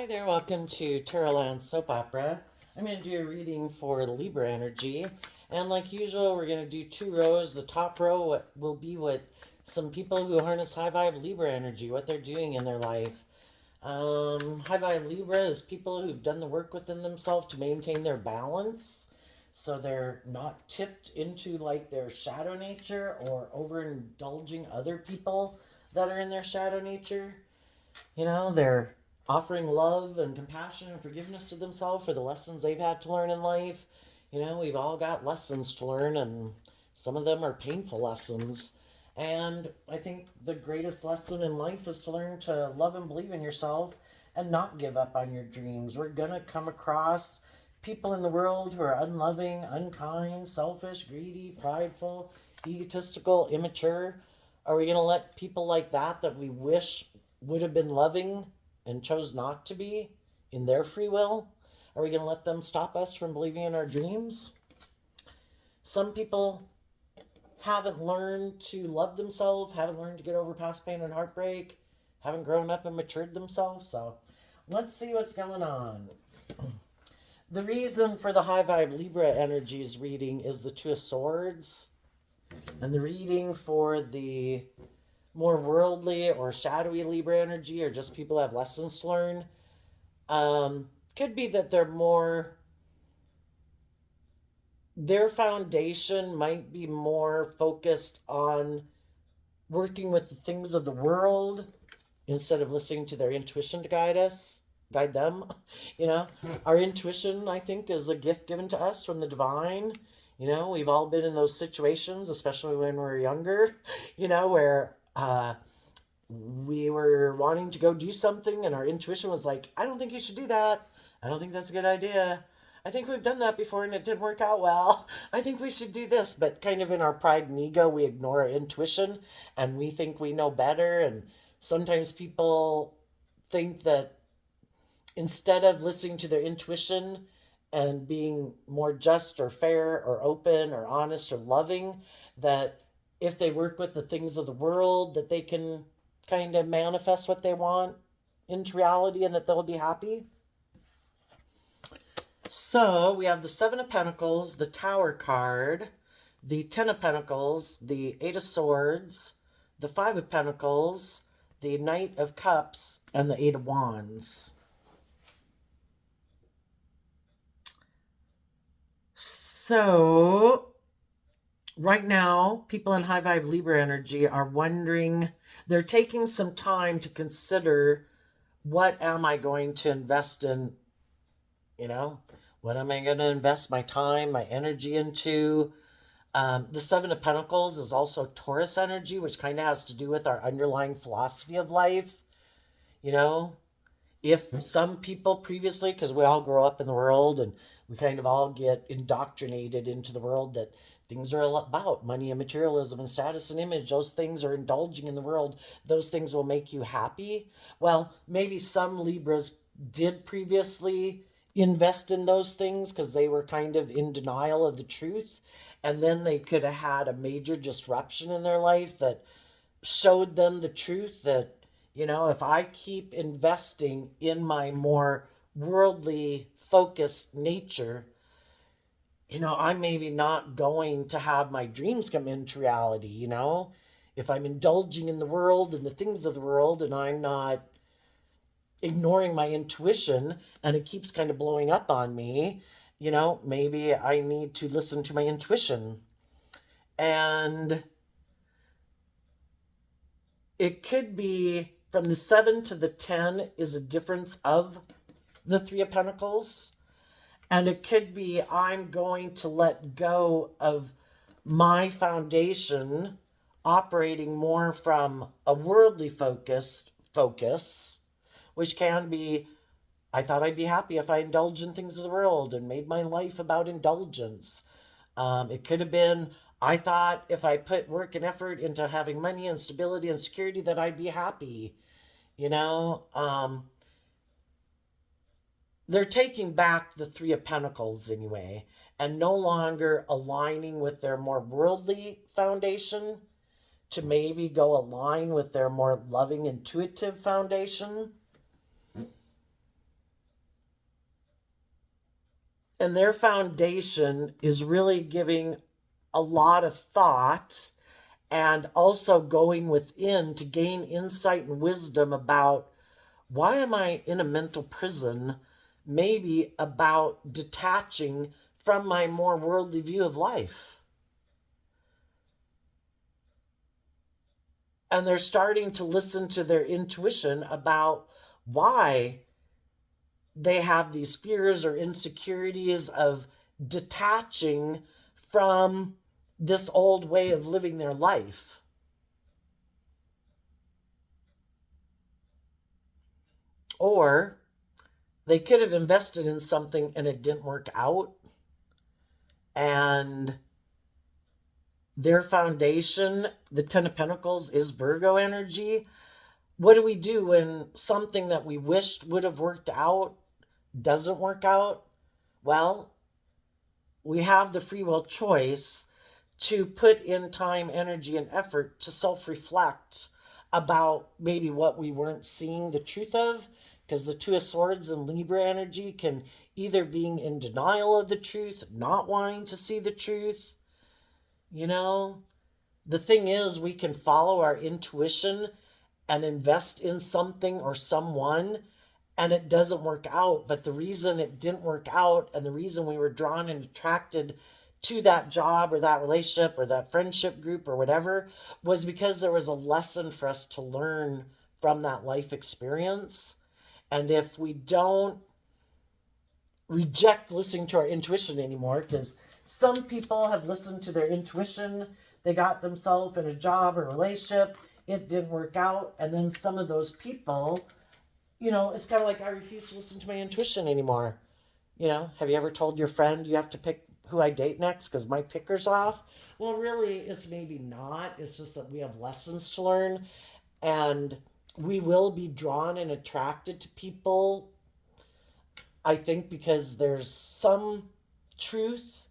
Hi there, welcome to Terraland Soap Opera. I'm going to do a reading for Libra energy. And like usual, we're going to do two rows. The top row will be what some people who harness high vibe Libra energy, what they're doing in their life. High vibe Libra is people who've done the work within themselves to maintain their balance. So they're not tipped into like their shadow nature or overindulging other people that are in their shadow nature. They're offering love and compassion and forgiveness to themselves for the lessons they've had to learn in life. We've all got lessons to learn, and some of them are painful lessons. And I think the greatest lesson in life is to learn to love and believe in yourself and not give up on your dreams. We're going to come across people in the world who are unloving, unkind, selfish, greedy, prideful, egotistical, immature. Are we going to let people like that we wish would have been loving and chose not to be in their free will? Are we going to let them stop us from believing in our dreams? Some people haven't learned to love themselves, haven't learned to get over past pain and heartbreak, haven't grown up and matured themselves. So let's see what's going on. The reason for the high vibe Libra energies reading is the Two of Swords. And the reading for the more worldly or shadowy Libra energy, or just people have lessons to learn, could be that their foundation might be more focused on working with the things of the world instead of listening to their intuition to guide them. Our intuition, I think, is a gift given to us from the divine. We've all been in those situations, especially when we were younger, where we were wanting to go do something and our intuition was like, I don't think you should do that. I don't think that's a good idea. I think we've done that before and it didn't work out well. I think we should do this. But kind of in our pride and ego, we ignore our intuition and we think we know better. And sometimes people think that instead of listening to their intuition and being more just or fair or open or honest or loving, that if they work with the things of the world, that they can kind of manifest what they want into reality and that they'll be happy. So we have the Seven of Pentacles, the Tower card, the Ten of Pentacles, the Eight of Swords, the Five of Pentacles, the Knight of Cups, and the Eight of Wands. So right now, people in high vibe Libra energy are wondering, they're taking some time to consider, what am I going to invest in? What am I going to invest my time, my energy into? The Seven of Pentacles is also Taurus energy, which kind of has to do with our underlying philosophy of life. If some people previously, because we all grow up in the world and we kind of all get indoctrinated into the world that things are about money and materialism and status and image, those things are indulging in the world, those things will make you happy. Well, maybe some Libras did previously invest in those things because they were kind of in denial of the truth, and then they could have had a major disruption in their life that showed them the truth that, if I keep investing in my more worldly focused nature, I'm maybe not going to have my dreams come into reality. If I'm indulging in the world and the things of the world and I'm not ignoring my intuition and it keeps kind of blowing up on me, maybe I need to listen to my intuition. And it could be from the 7 to the 10 is a difference of the Three of Pentacles. And it could be, I'm going to let go of my foundation operating more from a worldly focus, which can be, I thought I'd be happy if I indulged in things of the world and made my life about indulgence. It could have been, I thought if I put work and effort into having money and stability and security that I'd be happy. They're taking back the Three of Pentacles anyway, and no longer aligning with their more worldly foundation to maybe go align with their more loving, intuitive foundation. And their foundation is really giving a lot of thought and also going within to gain insight and wisdom about why am I in a mental prison, maybe about detaching from my more worldly view of life. And they're starting to listen to their intuition about why they have these fears or insecurities of detaching from this old way of living their life. Or they could have invested in something and it didn't work out. And their foundation, the Ten of Pentacles, is Virgo energy. What do we do when something that we wished would have worked out doesn't work out? Well, we have the free will choice to put in time, energy, and effort to self reflect about maybe what we weren't seeing the truth of. Because the Two of Swords and Libra energy can either being in denial of the truth, not wanting to see the truth. You know, the thing is, we can follow our intuition and invest in something or someone and it doesn't work out. But the reason it didn't work out and the reason we were drawn and attracted to that job or that relationship or that friendship group or whatever was because there was a lesson for us to learn from that life experience. And if we don't reject listening to our intuition anymore, because some people have listened to their intuition, they got themselves in a job or relationship, it didn't work out, and then some of those people, it's kind of like I refuse to listen to my intuition anymore. Have you ever told your friend you have to pick who I date next because my picker's off? Well, really, it's maybe not. It's just that we have lessons to learn, and we will be drawn and attracted to people, I think, because there's some truth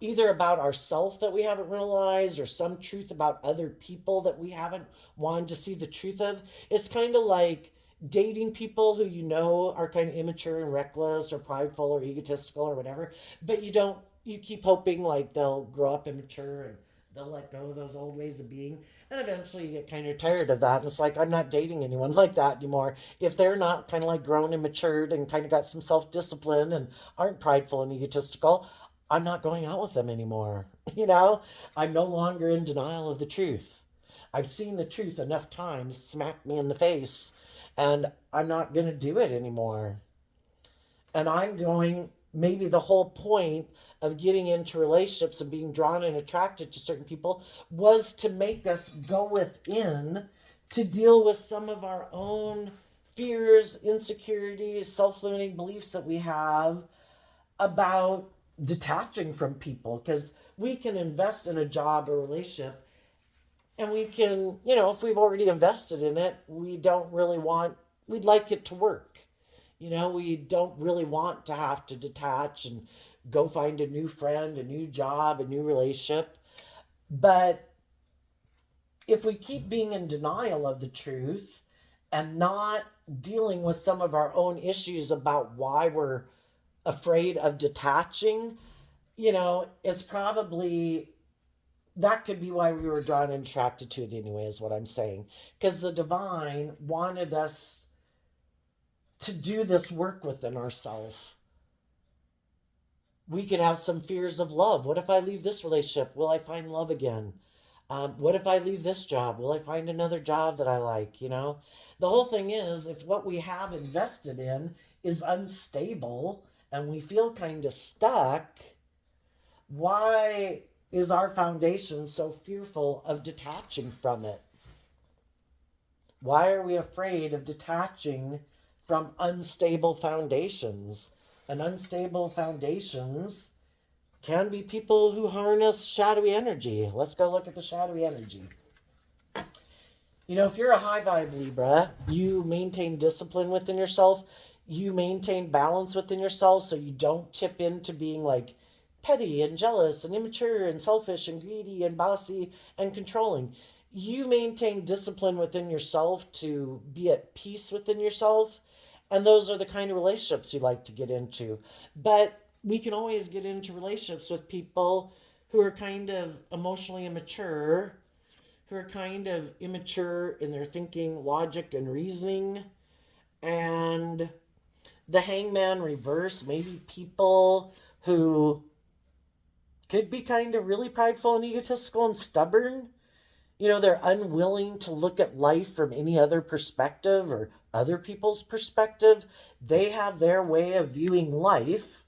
either about ourselves that we haven't realized or some truth about other people that we haven't wanted to see the truth of. It's kind of like dating people who are kind of immature and reckless or prideful or egotistical or whatever, but you keep hoping like they'll grow up immature and they'll let go of those old ways of being. And eventually you get kind of tired of that. And it's like, I'm not dating anyone like that anymore. If they're not kind of like grown and matured and kind of got some self discipline and aren't prideful and egotistical, I'm not going out with them anymore. I'm no longer in denial of the truth. I've seen the truth enough times smack me in the face, and I'm not going to do it anymore. And maybe the whole point of getting into relationships and being drawn and attracted to certain people was to make us go within to deal with some of our own fears, insecurities, self limiting beliefs that we have about detaching from people, because we can invest in a job or relationship and we can, if we've already invested in it, we'd like it to work. We don't really want to have to detach and go find a new friend, a new job, a new relationship. But if we keep being in denial of the truth and not dealing with some of our own issues about why we're afraid of detaching, it's probably that could be why we were drawn and attracted to it anyway, is what I'm saying. Because the divine wanted us to do this work within ourselves. We could have some fears of love. What if I leave this relationship? Will I find love again? What if I leave this job? Will I find another job that I like? The whole thing is, if what we have invested in is unstable and we feel kind of stuck, why is our foundation so fearful of detaching from it? Why are we afraid of detaching from unstable foundations? And unstable foundations can be people who harness shadowy energy. Let's go look at the shadowy energy. If you're a high vibe Libra, you maintain discipline within yourself. You maintain balance within yourself so you don't tip into being like petty and jealous and immature and selfish and greedy and bossy and controlling. You maintain discipline within yourself to be at peace within yourself. And those are the kind of relationships you like to get into. But we can always get into relationships with people who are kind of emotionally immature, who are kind of immature in their thinking, logic, and reasoning. And the hangman reverse, maybe people who could be kind of really prideful and egotistical and stubborn. They're unwilling to look at life from any other perspective or other people's perspective. They have their way of viewing life,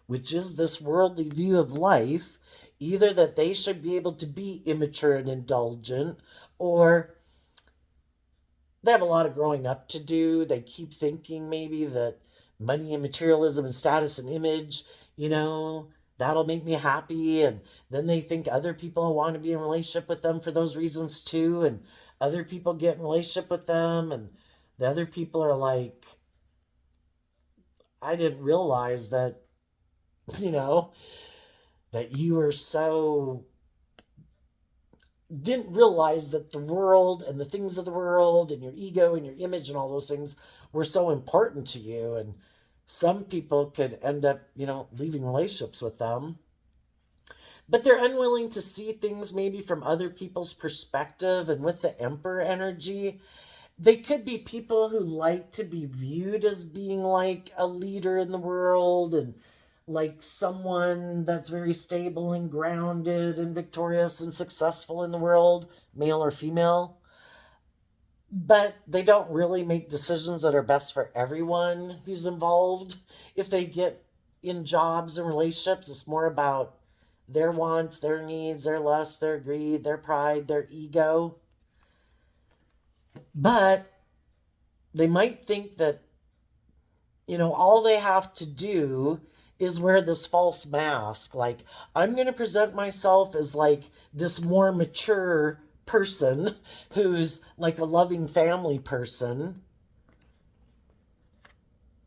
which is this worldly view of life, either that they should be able to be immature and indulgent, or they have a lot of growing up to do. They keep thinking maybe that money and materialism and status and image, you know, that'll make me happy. And then they think other people want to be in a relationship with them for those reasons too. And other people get in a relationship with them. And the other people are like, I didn't realize that, you know, that you were so didn't realize that the world and the things of the world and your ego and your image and all those things were so important to you. And some people could end up, leaving relationships with them, but they're unwilling to see things maybe from other people's perspective. And with the emperor energy, they could be people who like to be viewed as being like a leader in the world and like someone that's very stable and grounded and victorious and successful in the world, male or female. But they don't really make decisions that are best for everyone who's involved. If they get in jobs and relationships, it's more about their wants, their needs, their lusts, their greed, their pride, their ego. But they might think that, all they have to do is wear this false mask. Like, I'm going to present myself as like this more mature person who's like a loving family person.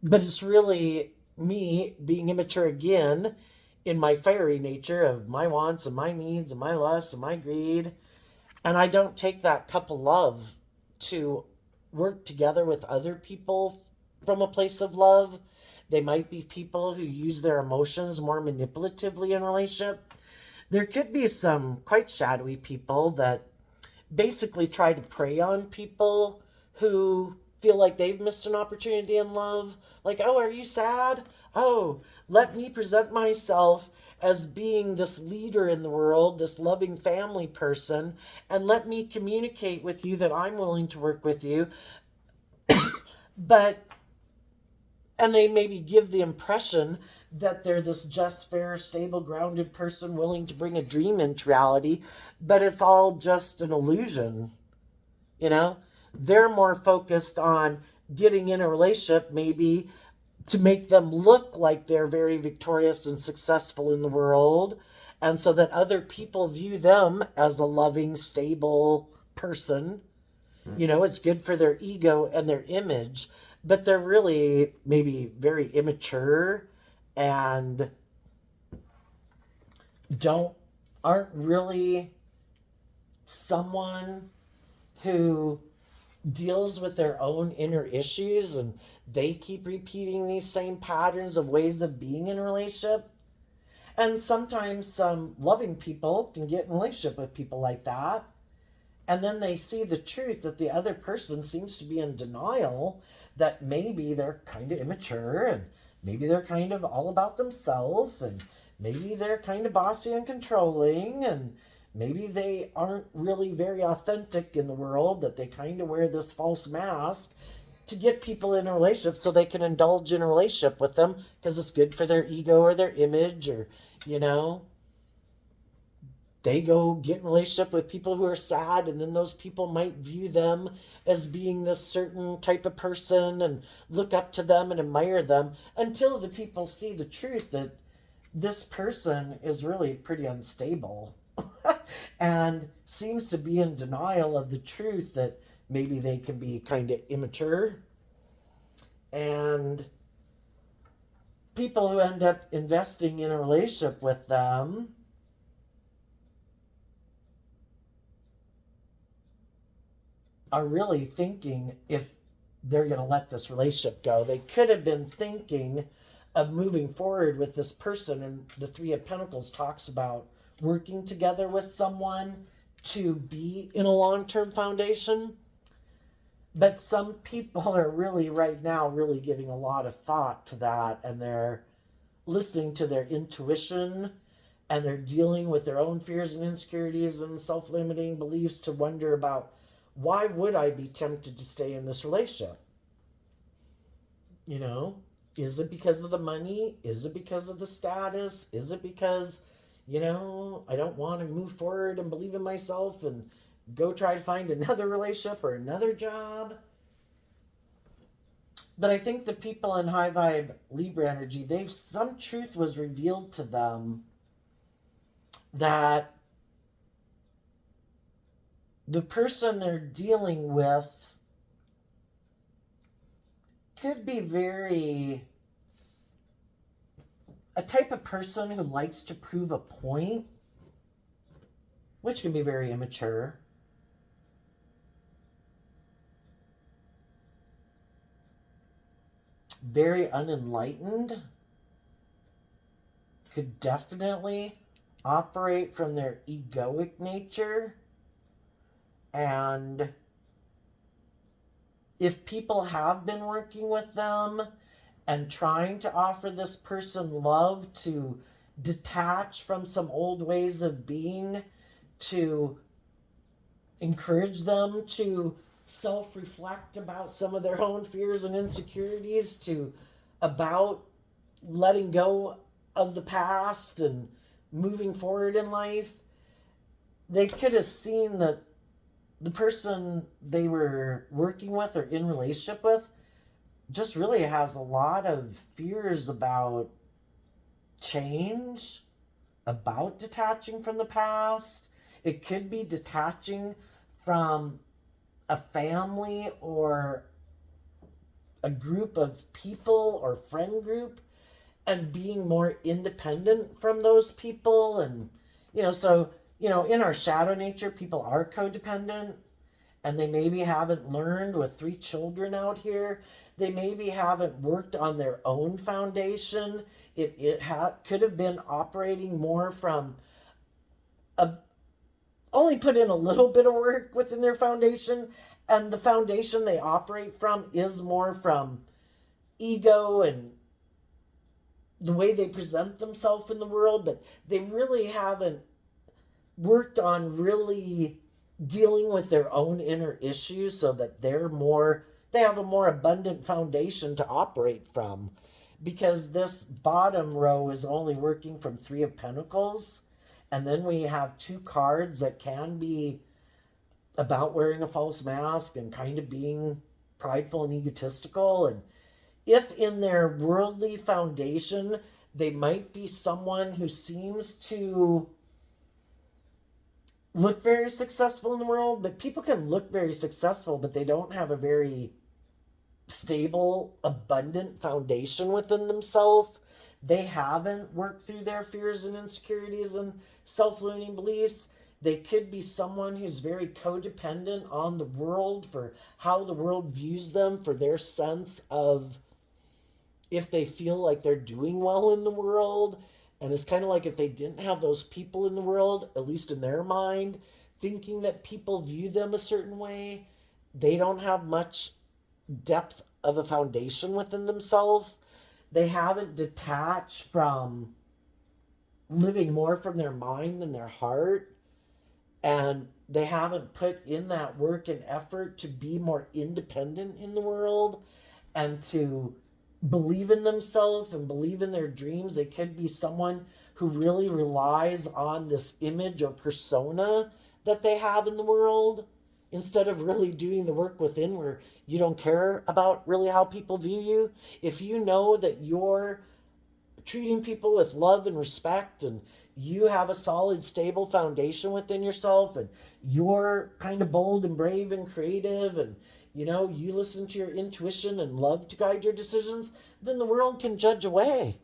But it's really me being immature again in my fiery nature of my wants and my needs and my lusts and my greed. And I don't take that cup of love to work together with other people from a place of love. They might be people who use their emotions more manipulatively in a relationship. There could be some quite shadowy people that basically try to prey on people who feel like they've missed an opportunity in love. Like, oh, are you sad? Oh, let me present myself as being this leader in the world, this loving family person, and let me communicate with you that I'm willing to work with you. But, and they maybe give the impression that they're this just, fair, stable, grounded person willing to bring a dream into reality, but it's all just an illusion. You know, they're more focused on getting in a relationship, maybe to make them look like they're very victorious and successful in the world, and so that other people view them as a loving, stable person. It's good for their ego and their image, but they're really maybe very immature and don't aren't really someone who deals with their own inner issues, and they keep repeating these same patterns of ways of being in a relationship. And sometimes some loving people can get in a relationship with people like that, and then they see the truth that the other person seems to be in denial, that maybe they're kind of immature, and maybe they're kind of all about themselves, and maybe they're kind of bossy and controlling, and maybe they aren't really very authentic in the world, that they kind of wear this false mask to get people in a relationship so they can indulge in a relationship with them because it's good for their ego or their image, or, you know, they go get in a relationship with people who are sad, and then those people might view them as being this certain type of person and look up to them and admire them, until the people see the truth that this person is really pretty unstable and seems to be in denial of the truth that maybe they can be kind of immature. And people who end up investing in a relationship with them are really thinking if they're going to let this relationship go. They could have been thinking of moving forward with this person. And the Three of Pentacles talks about working together with someone to be in a long-term foundation. But some people are really right now really giving a lot of thought to that, and they're listening to their intuition, and they're dealing with their own fears and insecurities and self-limiting beliefs to wonder about, why would I be tempted to stay in this relationship? You know, is it because of the money? Is it because of the status? Is it because, I don't want to move forward and believe in myself and go try to find another relationship or another job? But I think the people in high vibe Libra energy, some truth was revealed to them that the person they're dealing with could be a type of person who likes to prove a point, which can be very immature. Very unenlightened. Could definitely operate from their egoic nature. And if people have been working with them and trying to offer this person love, to detach from some old ways of being, to encourage them to self-reflect about some of their own fears and insecurities, about letting go of the past and moving forward in life, they could have seen that the person they were working with or in relationship with just really has a lot of fears about change, about detaching from the past. It could be detaching from a family or a group of people or friend group and being more independent from those people. And, in our shadow nature, people are codependent, and they maybe haven't learned with 3 children out here. They maybe haven't worked on their own foundation. It could have been operating more from only put in a little bit of work within their foundation, and the foundation they operate from is more from ego and the way they present themselves in the world, but they really haven't worked on really dealing with their own inner issues so that they have a more abundant foundation to operate from. Because this bottom row is only working from 3 of Pentacles, and then we have 2 cards that can be about wearing a false mask and kind of being prideful and egotistical. And if in their worldly foundation they might be someone who seems to look very successful in the world, but people can look very successful, but they don't have a very stable, abundant foundation within themselves. They haven't worked through their fears and insecurities and self-limiting beliefs. They could be someone who's very codependent on the world for how the world views them, for their sense of if they feel like they're doing well in the world. And it's kind of like if they didn't have those people in the world, at least in their mind, thinking that people view them a certain way, they don't have much depth of a foundation within themselves. They haven't detached from living more from their mind than their heart. And they haven't put in that work and effort to be more independent in the world and to believe in themselves and believe in their dreams. They could be someone who really relies on this image or persona that they have in the world, instead of really doing the work within, where you don't care about really how people view you. If you know that you're treating people with love and respect, and you have a solid, stable foundation within yourself, and you're kind of bold and brave and creative, and you listen to your intuition and love to guide your decisions, then the world can judge away.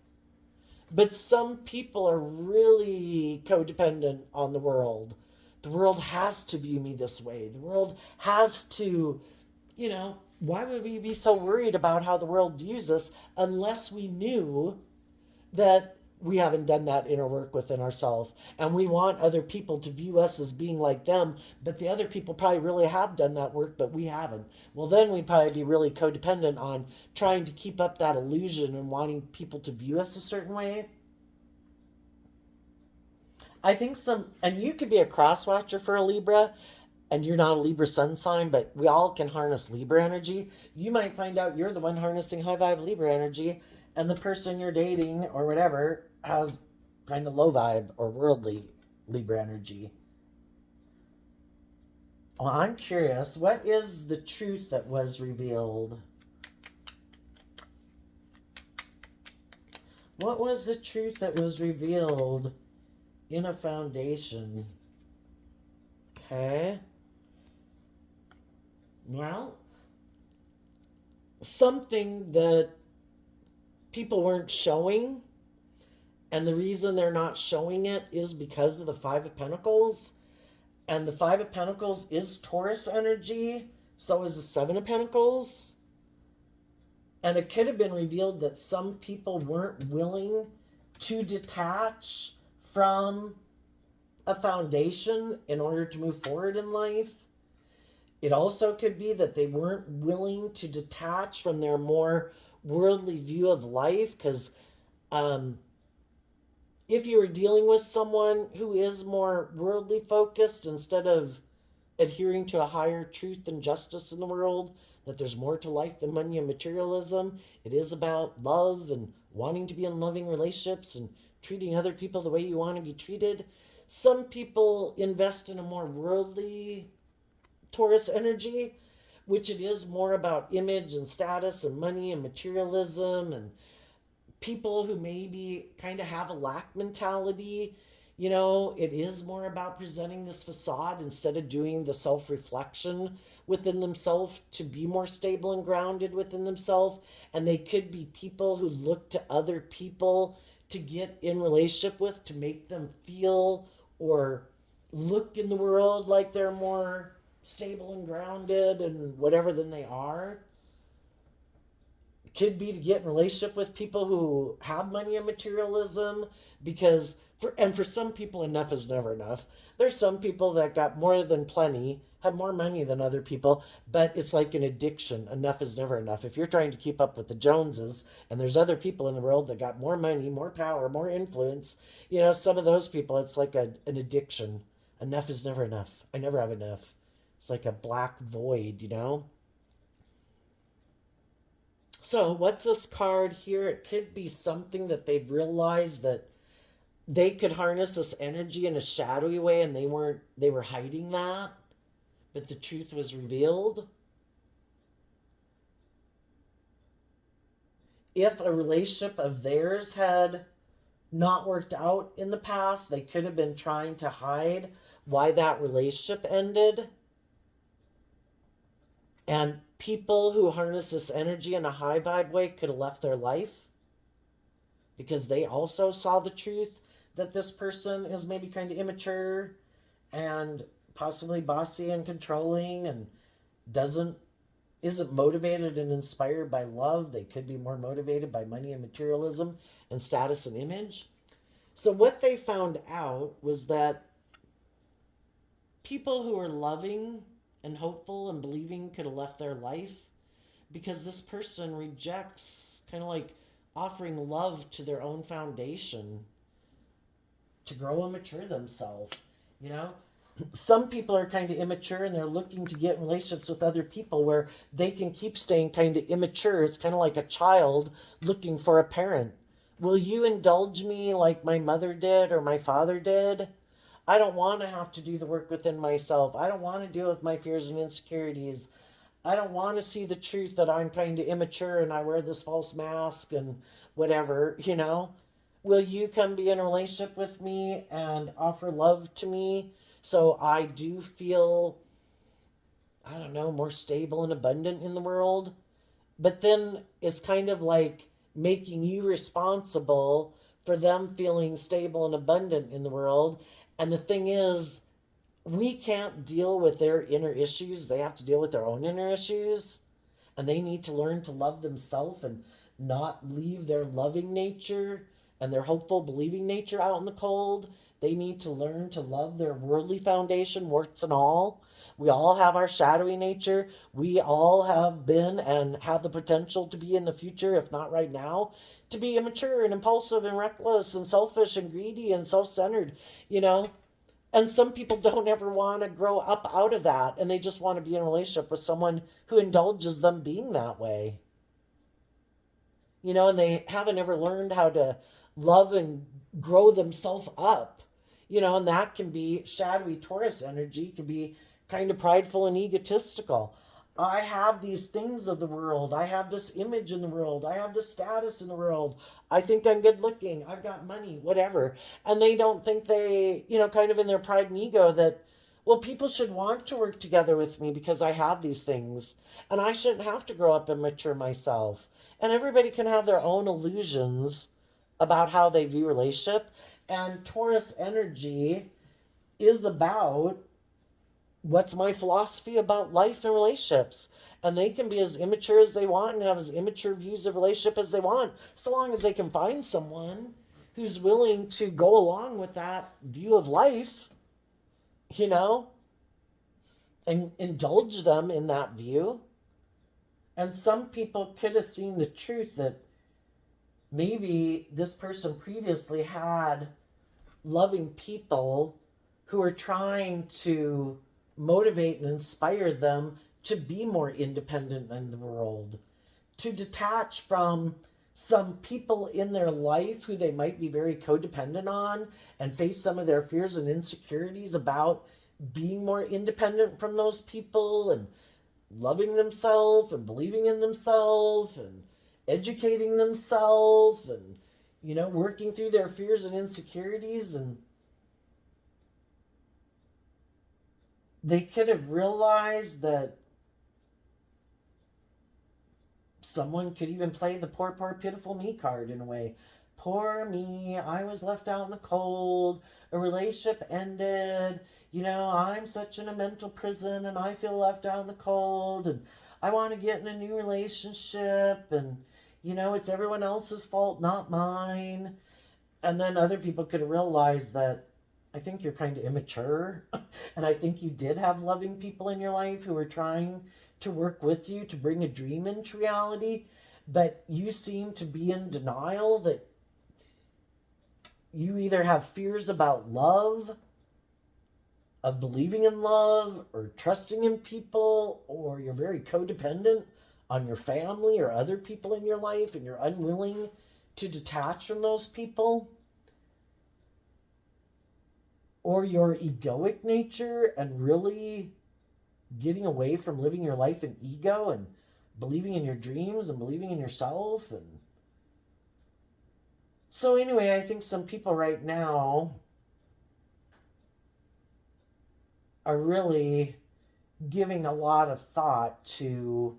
But some people are really codependent on the world. The world has to view me this way. The world has to why would we be so worried about how the world views us unless we knew that we haven't done that inner work within ourselves and we want other people to view us as being like them, but the other people probably really have done that work, but we haven't. Well, then we'd probably be really codependent on trying to keep up that illusion and wanting people to view us a certain way. I think and you could be a cross watcher for a Libra, and you're not a Libra sun sign, but we all can harness Libra energy. You might find out you're the one harnessing high vibe Libra energy, and the person you're dating or whatever has kind of low vibe or worldly Libra energy. Well, I'm curious, what is the truth that was revealed? What was the truth that was revealed in a foundation? Okay. Well, something that people weren't showing, and the reason they're not showing it is because of the Five of Pentacles. And the Five of Pentacles is Taurus energy, so is the Seven of Pentacles. And it could have been revealed that some people weren't willing to detach from a foundation in order to move forward in life. It also could be that they weren't willing to detach from their more worldly view of life, because if you were dealing with someone who is more worldly focused instead of adhering to a higher truth and justice in the world, that there's more to life than money and materialism. It is about love and wanting to be in loving relationships and treating other people the way you want to be treated. Some people invest in a more worldly Taurus energy, which it is more about image and status and money and materialism, and people who maybe kind of have a lack mentality. It is more about presenting this facade instead of doing the self reflection within themselves to be more stable and grounded within themselves. And they could be people who look to other people to get in relationship with to make them feel or look in the world like they're more stable and grounded and whatever than they are. Could be to get in relationship with people who have money and materialism, because for some people enough is never enough. There's some people that got more than plenty, have more money than other people, but it's like an addiction. Enough is never enough. If you're trying to keep up with the Joneses and there's other people in the world that got more money, more power, more influence, some of those people, it's like an addiction. Enough is never enough. I never have enough. It's like a black void. So, what's this card here? It could be something that they've realized that they could harness this energy in a shadowy way, and they were hiding that, but the truth was revealed. If a relationship of theirs had not worked out in the past, they could have been trying to hide why that relationship ended. And people who harness this energy in a high vibe way could have left their life because they also saw the truth that this person is maybe kind of immature and possibly bossy and controlling and isn't motivated and inspired by love. They could be more motivated by money and materialism and status and image. So what they found out was that people who are loving and hopeful and believing could have left their life because this person rejects kind of like offering love to their own foundation to grow and mature themselves. Some people are kind of immature and they're looking to get in relationships with other people where they can keep staying kind of immature. It's kind of like a child looking for a parent. Will you indulge me like my mother did or my father did? I don't want to have to do the work within myself. I don't want to deal with my fears and insecurities. I don't want to see the truth that I'm kind of immature and I wear this false mask and whatever. Will you come be in a relationship with me and offer love to me so I do feel, I don't know, more stable and abundant in the world? But then it's kind of like making you responsible for them feeling stable and abundant in the world. And the thing is, we can't deal with their inner issues. They have to deal with their own inner issues. And they need to learn to love themselves and not leave their loving nature and their hopeful, believing nature out in the cold. They need to learn to love their worldly foundation, warts and all. We all have our shadowy nature. We all have been and have the potential to be in the future, if not right now, to be immature and impulsive and reckless and selfish and greedy and self centered, you know? And some people don't ever want to grow up out of that, and they just want to be in a relationship with someone who indulges them being that way. And they haven't ever learned how to love and grow themselves up. And that can be shadowy Taurus energy, can be kind of prideful and egotistical. I have these things of the world. I have this image in the world. I have this status in the world. I think I'm good looking. I've got money, whatever. And they don't think kind of in their pride and ego that, well, people should want to work together with me because I have these things. And I shouldn't have to grow up and mature myself. And everybody can have their own illusions about how they view relationship. And Taurus energy is about what's my philosophy about life and relationships. And they can be as immature as they want and have as immature views of relationship as they want, so long as they can find someone who's willing to go along with that view of life, you know, and indulge them in that view. And some people could have seen the truth that maybe this person previously had loving people who are trying to motivate and inspire them to be more independent in the world, to detach from some people in their life who they might be very codependent on and face some of their fears and insecurities about being more independent from those people and loving themselves and believing in themselves and educating themselves and working through their fears and insecurities. And they could have realized that someone could even play the poor, poor, pitiful me card in a way. Poor me, I was left out in the cold, a relationship ended, I'm such in a mental prison and I feel left out in the cold and I want to get in a new relationship and, it's everyone else's fault, not mine. And then other people could have realized that I think you're kind of immature. And I think you did have loving people in your life who were trying to work with you to bring a dream into reality. But you seem to be in denial that you either have fears about love, of believing in love, or trusting in people, or you're very codependent on your family or other people in your life, and you're unwilling to detach from those people. Or your egoic nature and really getting away from living your life in ego and believing in your dreams and believing in yourself. And so anyway, I think some people right now are really giving a lot of thought to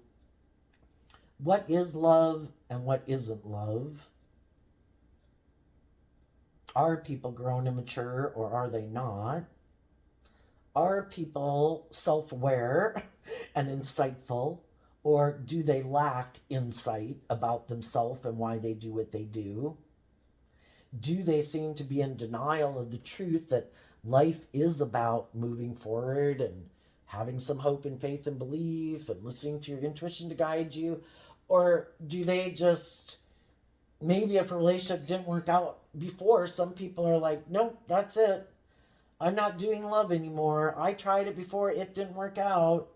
what is love and what isn't love. Are people grown and mature, or are they not? Are people self-aware and insightful, or do they lack insight about themselves and why they do what they do? Do they seem to be in denial of the truth that life is about moving forward and having some hope and faith and belief and listening to your intuition to guide you? Or do they just, maybe if a relationship didn't work out before, some people are like, nope, that's it. I'm not doing love anymore. I tried it before, it didn't work out.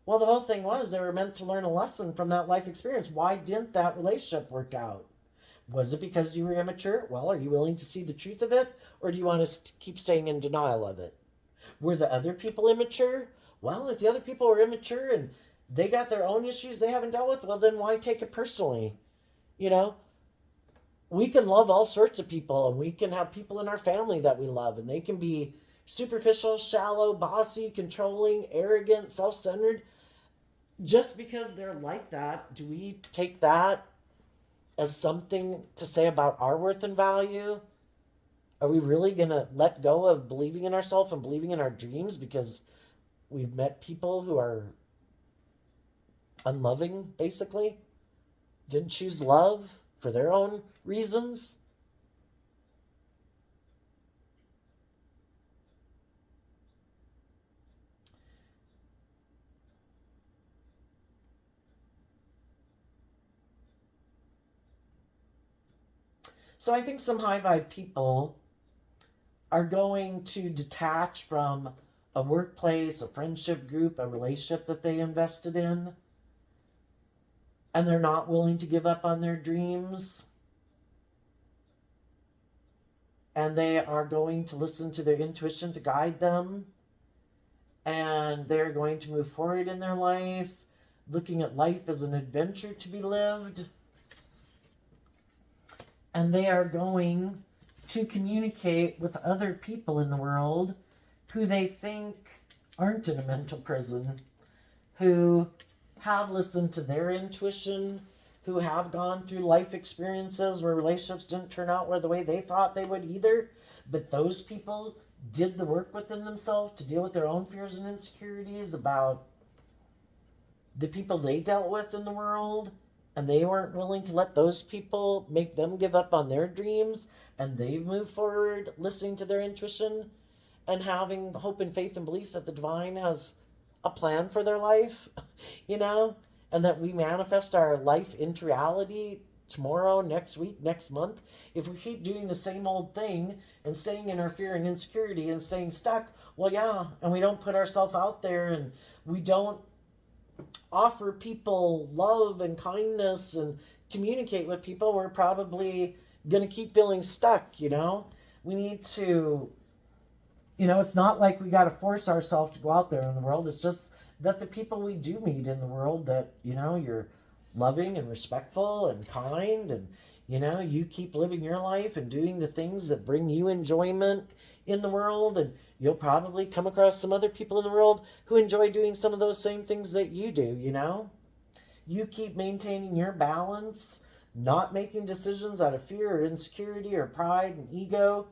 Well, the whole thing was they were meant to learn a lesson from that life experience. Why didn't that relationship work out? Was it because you were immature? Well, are you willing to see the truth of it? Or do you want to keep staying in denial of it? Were the other people immature? Well, if the other people were immature and they got their own issues they haven't dealt with, well, then why take it personally? We can love all sorts of people, and we can have people in our family that we love, and they can be superficial, shallow, bossy, controlling, arrogant, self-centered. Just because they're like that, do we take that as something to say about our worth and value? Are we really going to let go of believing in ourselves and believing in our dreams because we've met people who are unloving, basically? Didn't choose love for their own reasons? So I think some high vibe people are going to detach from a workplace, a friendship group, a relationship that they invested in, and they're not willing to give up on their dreams. And they are going to listen to their intuition to guide them. And they're going to move forward in their life, looking at life as an adventure to be lived. And they are going to communicate with other people in the world who they think aren't in a mental prison, who have listened to their intuition, who have gone through life experiences where relationships didn't turn out the way they thought they would either. But those people did the work within themselves to deal with their own fears and insecurities about the people they dealt with in the world. And they weren't willing to let those people make them give up on their dreams. And they've moved forward listening to their intuition and having hope and faith and belief that the divine has a plan for their life, and that we manifest our life into reality tomorrow, next week, next month. If we keep doing the same old thing and staying in our fear and insecurity and staying stuck, well, yeah, and we don't put ourselves out there and we don't offer people love and kindness and communicate with people, we're probably going to keep feeling stuck. We need to, it's not like we got to force ourselves to go out there in the world. It's just that the people we do meet in the world that, you're loving and respectful and kind, and, you keep living your life and doing the things that bring you enjoyment in the world. And you'll probably come across some other people in the world who enjoy doing some of those same things that you do. You keep maintaining your balance, not making decisions out of fear or insecurity or pride and ego,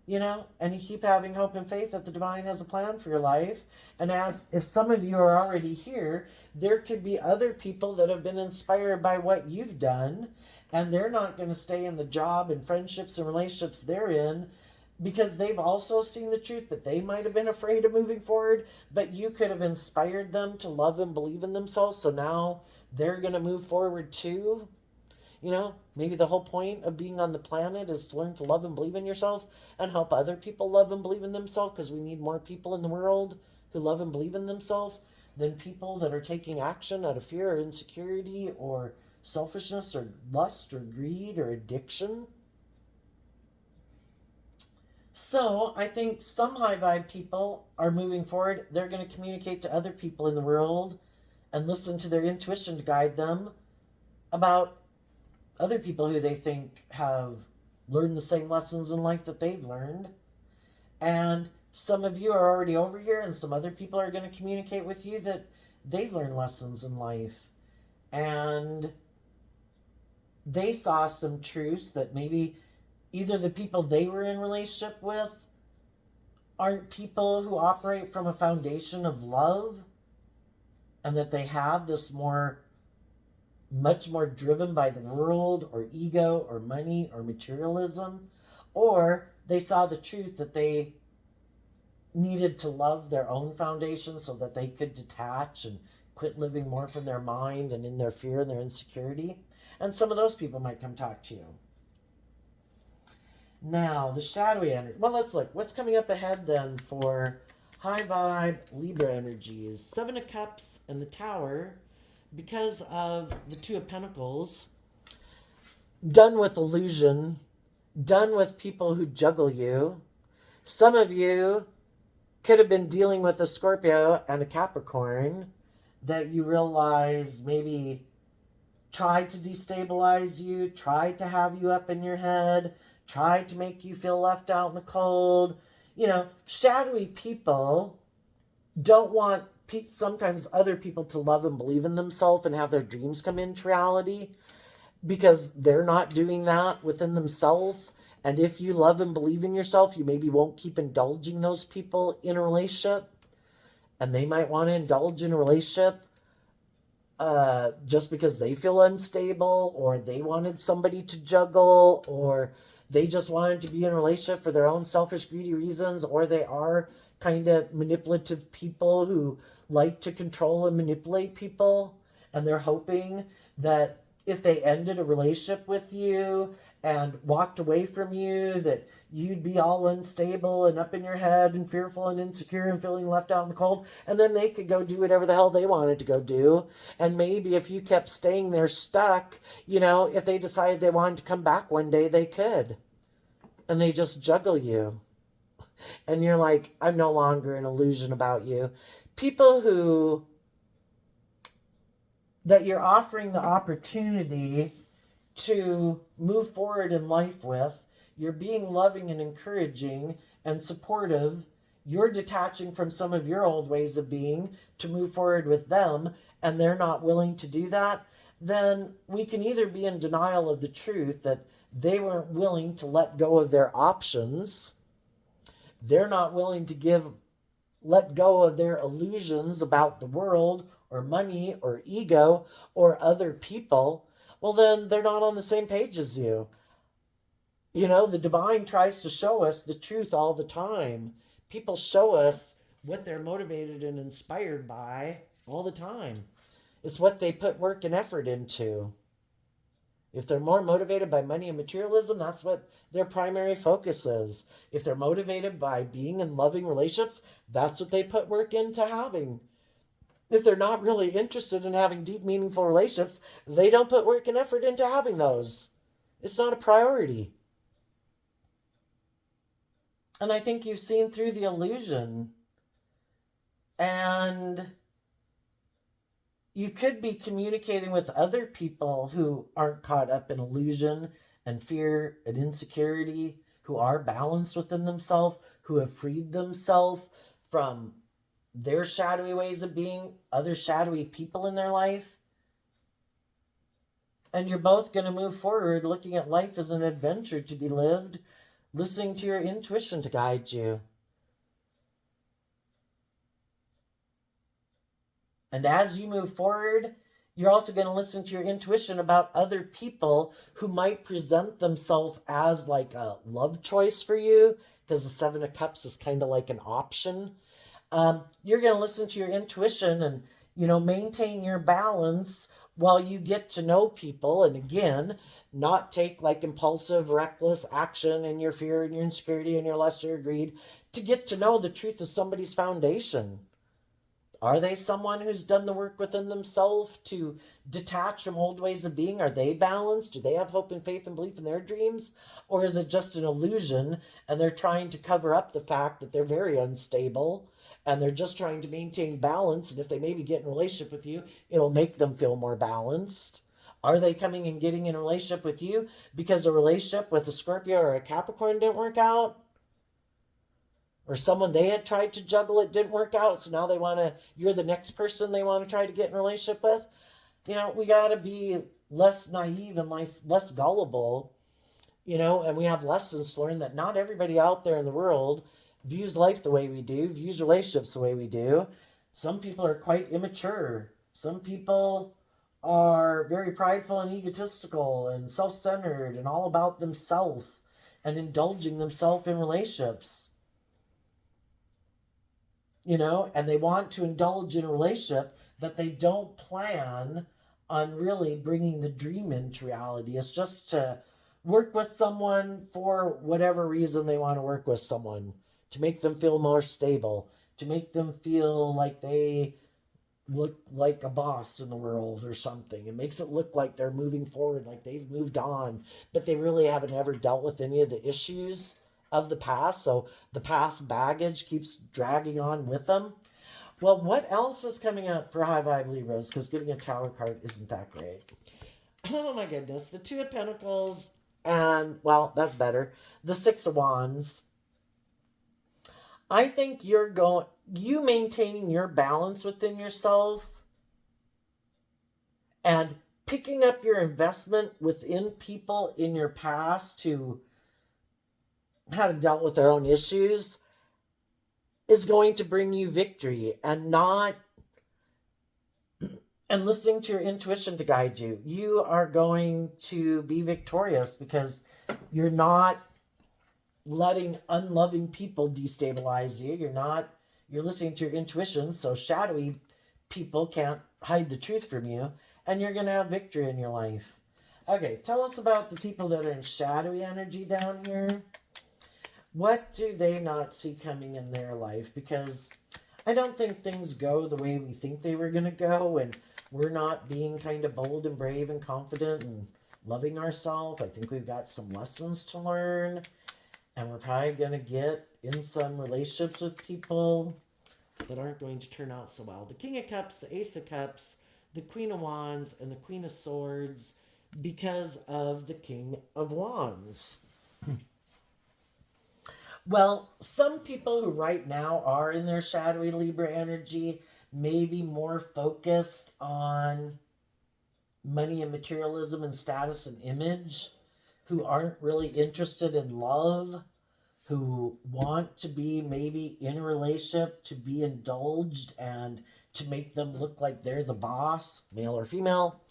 and you keep having hope and faith that the divine has a plan for your life. And if some of you are already here, there could be other people that have been inspired by what you've done, and they're not going to stay in the job and friendships and relationships they're in because they've also seen the truth, but they might have been afraid of moving forward. But you could have inspired them to love and believe in themselves, so now they're going to move forward too. Maybe the whole point of being on the planet is to learn to love and believe in yourself and help other people love and believe in themselves, because we need more people in the world who love and believe in themselves than people that are taking action out of fear or insecurity or selfishness or lust or greed or addiction. So I think some high vibe people are moving forward. They're going to communicate to other people in the world and listen to their intuition to guide them about other people who they think have learned the same lessons in life that they've learned. And some of you are already over here, and some other people are going to communicate with you that they've learned lessons in life. And they saw some truths that maybe either the people they were in relationship with aren't people who operate from a foundation of love, and that they have this much more driven by the world or ego or money or materialism. Or they saw the truth that they needed to love their own foundation so that they could detach and quit living more from their mind and in their fear and their insecurity. And some of those people might come talk to you. Now, the shadowy energy. Well, let's look. What's coming up ahead then for high vibe Libra energies? 7 of Cups and the Tower. Because of the 2 of Pentacles, done with illusion, done with people who juggle you. Some of you could have been dealing with a Scorpio and a Capricorn that you realize maybe tried to destabilize you, tried to have you up in your head, tried to make you feel left out in the cold. Shadowy people don't want sometimes other people to love and believe in themselves and have their dreams come into reality, because they're not doing that within themselves, And if you love and believe in yourself, you maybe won't keep indulging those people in a relationship. And they might want to indulge in a relationship just because they feel unstable, or they wanted somebody to juggle, or they just wanted to be in a relationship for their own selfish, greedy reasons, or they are kind of manipulative people who like to control and manipulate people. And they're hoping that if they ended a relationship with you and walked away from you, that you'd be all unstable and up in your head and fearful and insecure and feeling left out in the cold, and then they could go do whatever the hell they wanted to go do. And maybe if you kept staying there stuck, if they decided they wanted to come back one day, they could. And they just juggle you. And you're like, I'm no longer an illusion about you. People that you're offering the opportunity to move forward in life with, you're being loving and encouraging and supportive, you're detaching from some of your old ways of being to move forward with them, and they're not willing to do that, then we can either be in denial of the truth that they weren't willing to let go of their options, they're not willing to let go of their illusions about the world or money or ego or other people. Well, then they're not on the same page as you. The divine tries to show us the truth all the time. People show us what they're motivated and inspired by all the time. It's what they put work and effort into. If they're more motivated by money and materialism, that's what their primary focus is. If they're motivated by being in loving relationships, that's what they put work into having. If they're not really interested in having deep, meaningful relationships, they don't put work and effort into having those. It's not a priority. And I think you've seen through the illusion. And you could be communicating with other people who aren't caught up in illusion and fear and insecurity, who are balanced within themselves, who have freed themselves from their shadowy ways of being, other shadowy people in their life. And you're both going to move forward looking at life as an adventure to be lived, listening to your intuition to guide you. And as you move forward, you're also going to listen to your intuition about other people who might present themselves as like a love choice for you, because the Seven of Cups is kind of like an option. You're going to listen to your intuition and, maintain your balance while you get to know people. And again, not take like impulsive, reckless action in your fear and your insecurity and your lust or your greed to get to know the truth of somebody's foundation. Are they someone who's done the work within themselves to detach from old ways of being? Are they balanced? Do they have hope and faith and belief in their dreams? Or is it just an illusion and they're trying to cover up the fact that they're very unstable and they're just trying to maintain balance? And if they maybe get in a relationship with you, it'll make them feel more balanced. Are they coming and getting in a relationship with you because a relationship with a Scorpio or a Capricorn didn't work out? Or someone they had tried to juggle, it didn't work out, so now you're the next person they want to try to get in a relationship with? We got to be less naive and less gullible, and we have lessons to learn that not everybody out there in the world views life the way we do, views relationships the way we do. Some people are quite immature. Some people are very prideful and egotistical and self-centered and all about themselves and indulging themselves in relationships. And they want to indulge in a relationship, but they don't plan on really bringing the dream into reality. It's just to work with someone for whatever reason they want to work with someone, to make them feel more stable, to make them feel like they look like a boss in the world or something. It makes it look like they're moving forward, like they've moved on, but they really haven't ever dealt with any of the issues of the past. So the past baggage keeps dragging on with them. Well, what else is coming up for High Vibe Libras? Because getting a Tower card isn't that great. Oh my goodness. The Two of Pentacles and, well, that's better. The Six of Wands. I think you maintaining your balance within yourself and picking up your investment within people in your past who how to deal with their own issues is going to bring you victory, and listening to your intuition to guide you. You are going to be victorious because you're not letting unloving people destabilize you. You're listening to your intuition, so shadowy people can't hide the truth from you, and you're going to have victory in your life. Okay, tell us about the people that are in shadowy energy down here. What do they not see coming in their life? Because I don't think things go the way we think they were going to go, and we're not being kind of bold and brave and confident and loving ourselves. I think we've got some lessons to learn, and we're probably going to get in some relationships with people that aren't going to turn out so well. The King of Cups, the Ace of Cups, the Queen of Wands, and the Queen of Swords because of the King of Wands. Well, some people who right now are in their shadowy Libra energy may be more focused on money and materialism and status and image, who aren't really interested in love, who want to be maybe in a relationship to be indulged and to make them look like they're the boss, male or female.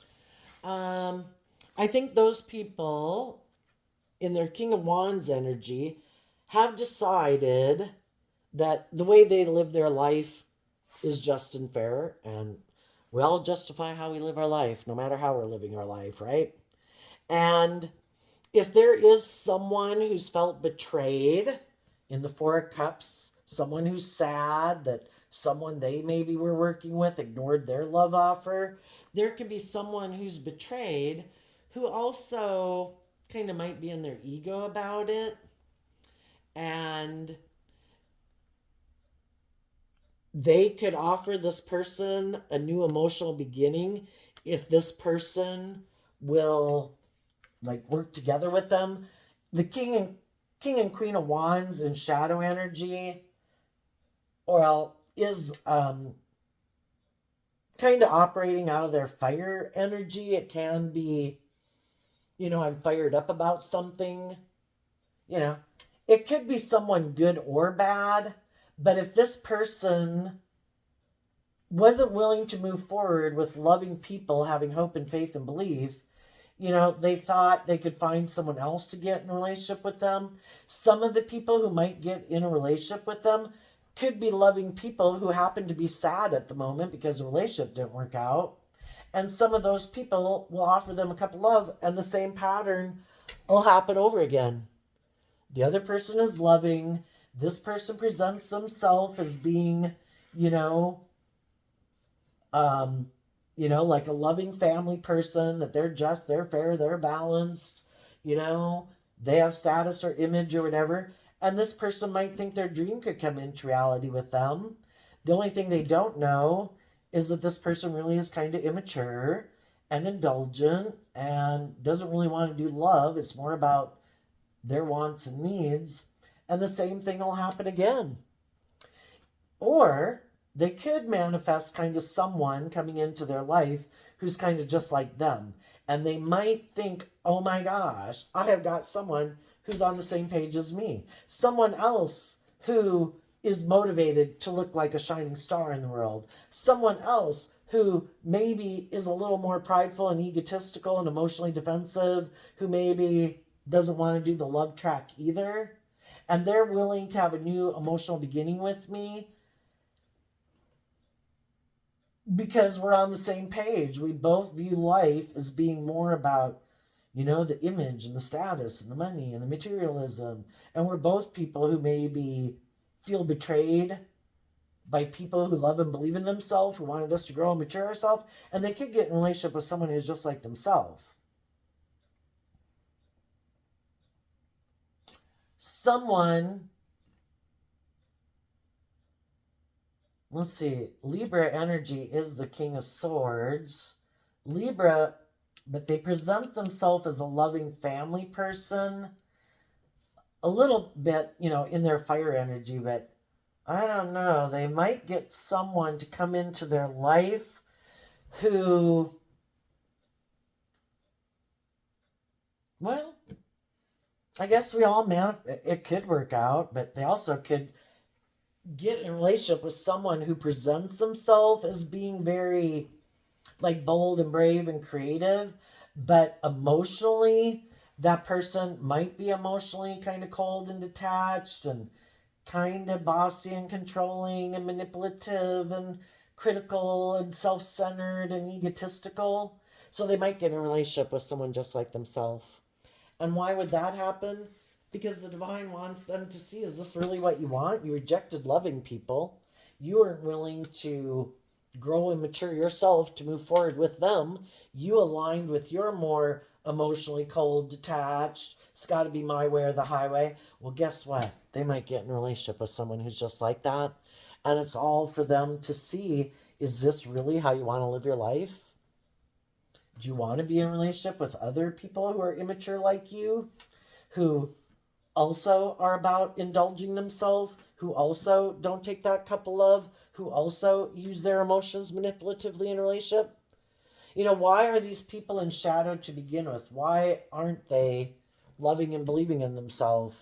I think those people in their King of Wands energy have decided that the way they live their life is just and fair, and we all justify how we live our life, no matter how we're living our life, right? And if there is someone who's felt betrayed in the Four of Cups, someone who's sad that someone they maybe were working with ignored their love offer, there could be someone who's betrayed who also kind of might be in their ego about it. And they could offer this person a new emotional beginning if this person will like work together with them. The King and Queen of Wands in shadow energy, or is kind of operating out of their fire energy. It can be, I'm fired up about something. You know, it could be someone good or bad, but if this person wasn't willing to move forward with loving people, having hope and faith and belief, they thought they could find someone else to get in a relationship with them. Some of the people who might get in a relationship with them could be loving people who happen to be sad at the moment because the relationship didn't work out. And some of those people will offer them a cup of love, and the same pattern will happen over again. The other person is loving. This person presents themselves as being, you know, like a loving family person, that they're fair, they're balanced, they have status or image or whatever. And this person might think their dream could come into reality with them. The only thing they don't know is that this person really is kind of immature and indulgent and doesn't really want to do love. It's more about their wants and needs. And the same thing will happen again. Or they could manifest kind of someone coming into their life who's kind of just like them. And they might think, oh my gosh, I have got someone who's on the same page as me. Someone else who is motivated to look like a shining star in the world. Someone else who maybe is a little more prideful and egotistical and emotionally defensive, who maybe doesn't want to do the love track either. And they're willing to have a new emotional beginning with me because we're on the same page. We both view life as being more about, the image and the status and the money and the materialism. And we're both people who maybe feel betrayed by people who love and believe in themselves, who wanted us to grow and mature ourselves. And they could get in a relationship with someone who's just like themselves. Let's see, Libra energy is the King of Swords. Libra, but they present themselves as a loving family person. A little bit, in their fire energy, but I don't know. They might get someone to come into their life who, well, I guess we all, man, it could work out, but they also could get in a relationship with someone who presents themselves as being very like bold and brave and creative, but emotionally, that person might be emotionally kind of cold and detached and kind of bossy and controlling and manipulative and critical and self centered and egotistical. So they might get in a relationship with someone just like themselves. And why would that happen? Because the divine wants them to see, is this really what you want? You rejected loving people. You weren't willing to grow and mature yourself to move forward with them. You aligned with your more emotionally cold, detached, it's got to be my way or the highway. Well, guess what? They might get in a relationship with someone who's just like that. And it's all for them to see, is this really how you want to live your life? Do you want to be in a relationship with other people who are immature like you, who also are about indulging themselves, who also don't take that cup of love, who also use their emotions manipulatively in a relationship? You know, why are these people in shadow to begin with? Why aren't they loving and believing in themselves?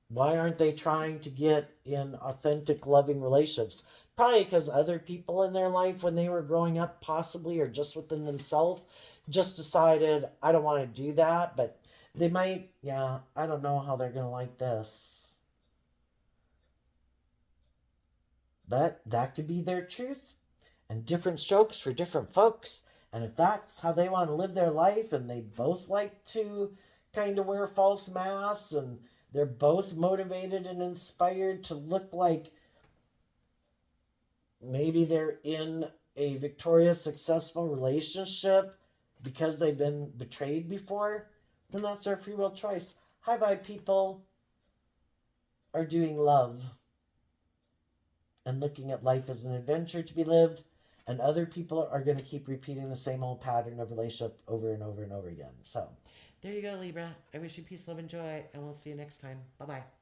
Why aren't they trying to get in authentic, loving relationships? Probably because other people in their life when they were growing up, possibly, or just within themselves, just decided, I don't want to do that. But they might, yeah, I don't know how they're going to like this. But that could be their truth, and different strokes for different folks. And if that's how they want to live their life, and they both like to kind of wear false masks, and they're both motivated and inspired to look like maybe they're in a victorious, successful relationship because they've been betrayed before, then that's their free will choice. High vibe people are doing love and looking at life as an adventure to be lived, and other people are going to keep repeating the same old pattern of relationship over and over and over again. So, there you go, Libra. I wish you peace, love, and joy, and we'll see you next time. Bye bye.